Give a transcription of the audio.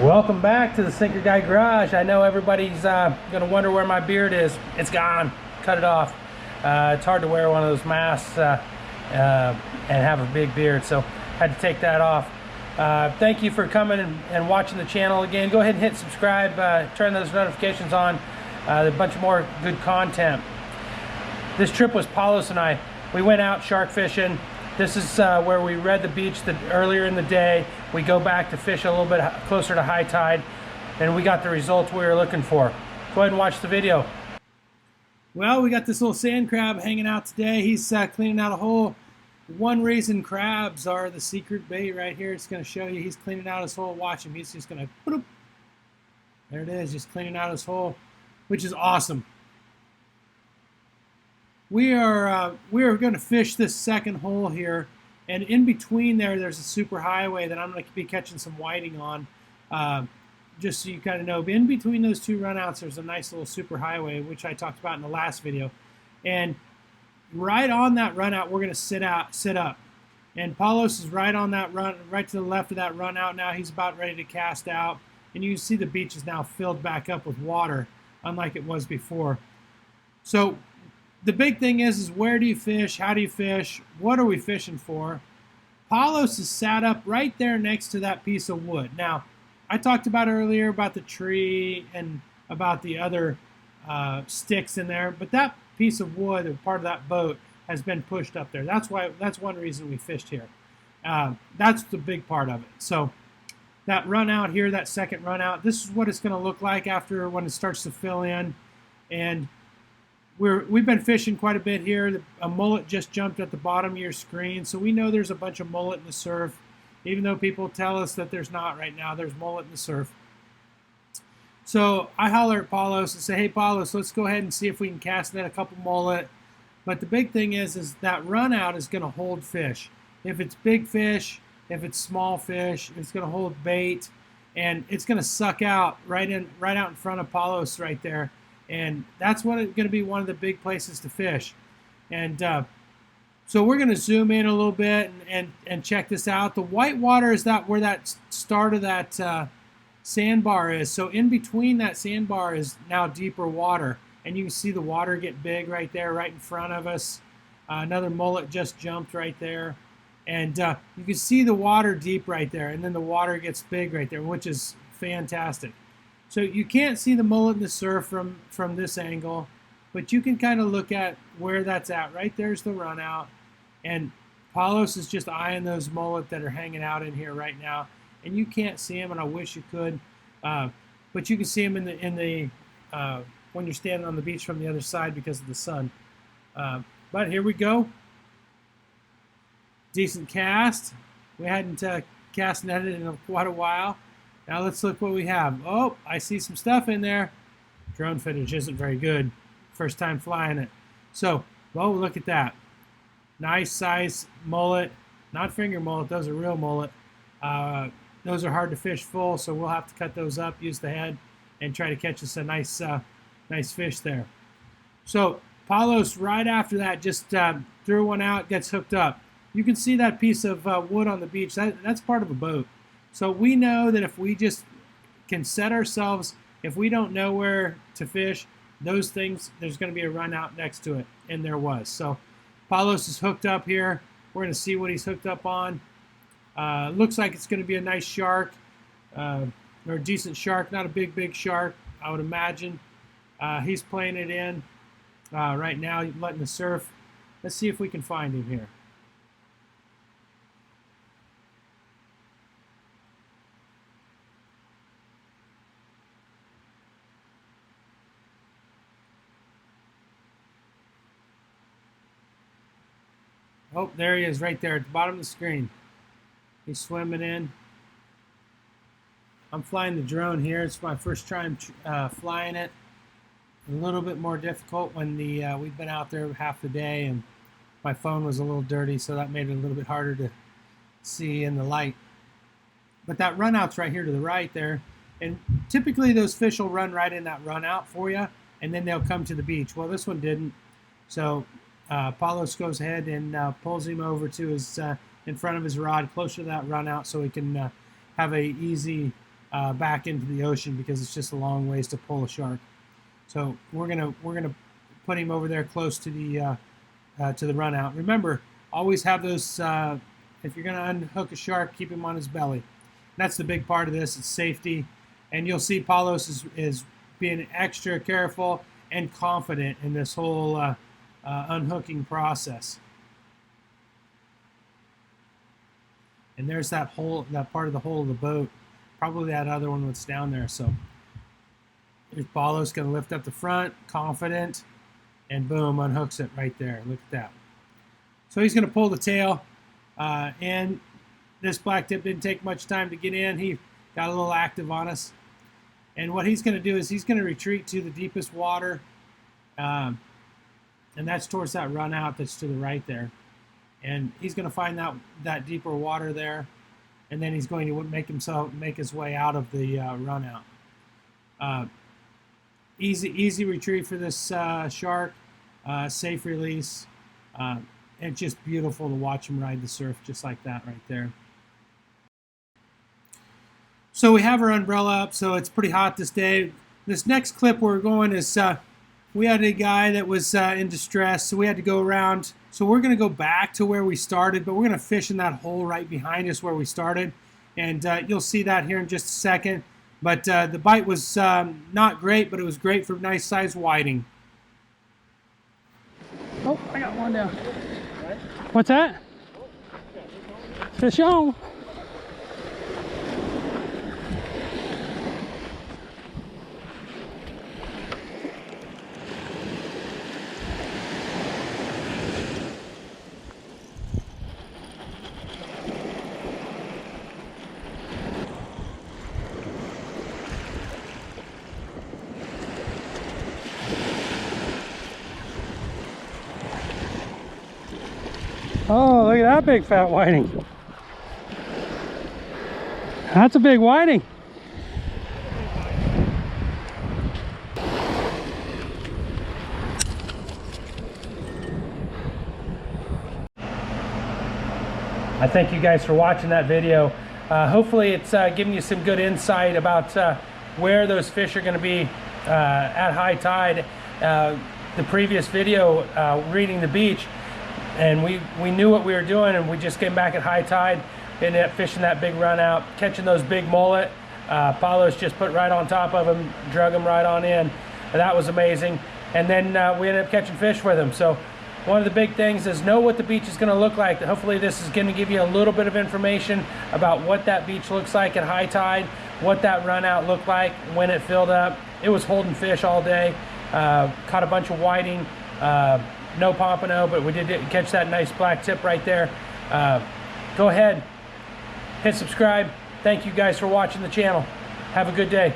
Welcome back to the Sinker Guy Garage. I know everybody's gonna wonder where my beard is. It's gone. Cut it off. It's hard to wear one of those masks and have a big beard, so had to take that off. Thank you for coming and watching the channel again. Go ahead and hit subscribe. Turn those notifications on. There's a bunch more good content. This trip was Paulos and I. We went out shark fishing. This is where we read the beach earlier in the day. We go back to fish a little bit closer to high tide, and we got the results we were looking for. Go ahead and watch the video. Well, we got this little sand crab hanging out today. He's cleaning out a hole. One reason crabs are the secret bait right here. It's going to show you. He's cleaning out his hole. Watch him. He's just going to, there it is, just cleaning out his hole, which is awesome. We are going to fish this second hole here, and in between there's a super highway that I'm going to be catching some whiting on, just so you kind of know. In between those two runouts, there's a nice little super highway, which I talked about in the last video, and right on that runout, we're going to sit up, and Paulos is right on that run, right to the left of that runout now. He's about ready to cast out, and you can see the beach is now filled back up with water, unlike it was before. So the big thing is where do you fish? How do you fish? What are we fishing for? Paulos is sat up right there next to that piece of wood. Now, I talked about earlier about the tree and about the other sticks in there, but that piece of wood, or part of that boat, has been pushed up there. That's one reason we fished here. That's the big part of it. So that run out here, that second run out, this is what it's going to look like after when it starts to fill in. And we've been fishing quite a bit here. A mullet just jumped at the bottom of your screen, so we know there's a bunch of mullet in the surf. Even though people tell us that there's not right now, there's mullet in the surf. So I holler at Paulos and say, hey Paulos, let's go ahead and see if we can cast net a couple mullet. But the big thing is that run out is going to hold fish. If it's big fish, if it's small fish, it's going to hold bait, and it's going to suck out right out in front of Paulos right there. And that's going to be one of the big places to fish. And so we're going to zoom in a little bit and check this out. The white water is where that start of that sandbar is. So in between that sandbar is now deeper water. And you can see the water get big right there, right in front of us. Another mullet just jumped right there. And you can see the water deep right there. And then the water gets big right there, which is fantastic. So you can't see the mullet in the surf from this angle, but you can kind of look at where that's at. Right there's the run out, and Paulos is just eyeing those mullet that are hanging out in here right now. And you can't see them, and I wish you could, but you can see them in the when you're standing on the beach from the other side because of the sun. But here we go. Decent cast. We hadn't cast netted in quite a while. Now let's look what we have. Oh, I see some stuff in there. Drone footage isn't very good. First time flying it. So, well, look at that. Nice size mullet. Not finger mullet, those are real mullet. Those are hard to fish full, so we'll have to cut those up, use the head, and try to catch us a nice fish there. So, Paulos, right after that, just threw one out, gets hooked up. You can see that piece of wood on the beach. That's part of a boat. So we know that if we just can set ourselves, if we don't know where to fish, those things, there's going to be a run out next to it, and there was. So Paulos is hooked up here. We're going to see what he's hooked up on. Looks like it's going to be a nice shark, or a decent shark, not a big shark, I would imagine. He's playing it in right now, letting the surf. Let's see if we can find him here. Oh, there he is right there at the bottom of the screen. He's swimming in. I'm flying the drone here. It's my first time flying it. A little bit more difficult when we've been out there half the day and my phone was a little dirty, so that made it a little bit harder to see in the light. But that run out's right here to the right there. And typically those fish will run right in that run out for you, and then they'll come to the beach. Well, this one didn't. So Paulos goes ahead and pulls him over to his in front of his rod, closer to that run out, so he can have a easy back into the ocean because it's just a long ways to pull a shark. So we're gonna put him over there close to the run out. Remember, always have those. If you're gonna unhook a shark, keep him on his belly. That's the big part of this. It's safety, and you'll see Paulos is being extra careful and confident in this whole unhooking process. And there's that hole, that part of the hull of the boat. Probably that other one that's down there. So there's Paulos going to lift up the front, confident, and boom, unhooks it right there. Look at that. So he's going to pull the tail, and this black tip didn't take much time to get in. He got a little active on us. And what he's going to do is he's going to retreat to the deepest water, and that's towards that run out that's to the right there. And he's going to find that deeper water there, and then he's going to make his way out of the run out. Easy retrieve for this shark, safe release. It's just beautiful to watch him ride the surf just like that right there. So we have our umbrella up, so it's pretty hot this day. This next clip we're going is we had a guy that was in distress, so we had to go around. So we're going to go back to where we started, but we're going to fish in that hole right behind us where we started. And you'll see that here in just a second. But the bite was not great, but it was great for nice sized whiting. Oh, I got one down. What's that? Fish on. Oh, look at that big fat whiting. That's a big whiting. I thank you guys for watching that video. Hopefully it's giving you some good insight about where those fish are going to be at high tide. The previous video, reading the beach, and we knew what we were doing, and we just came back at high tide, ended up fishing that big run out, catching those big mullet. Paulos just put right on top of them, drug them right on in. And that was amazing. And then we ended up catching fish with them. So one of the big things is know what the beach is going to look like. Hopefully this is going to give you a little bit of information about what that beach looks like at high tide, what that run out looked like when it filled up. It was holding fish all day. Caught a bunch of whiting. No pompano, but we did catch that nice black tip right there. Go ahead, hit subscribe. Thank you guys for watching the channel. Have a good day.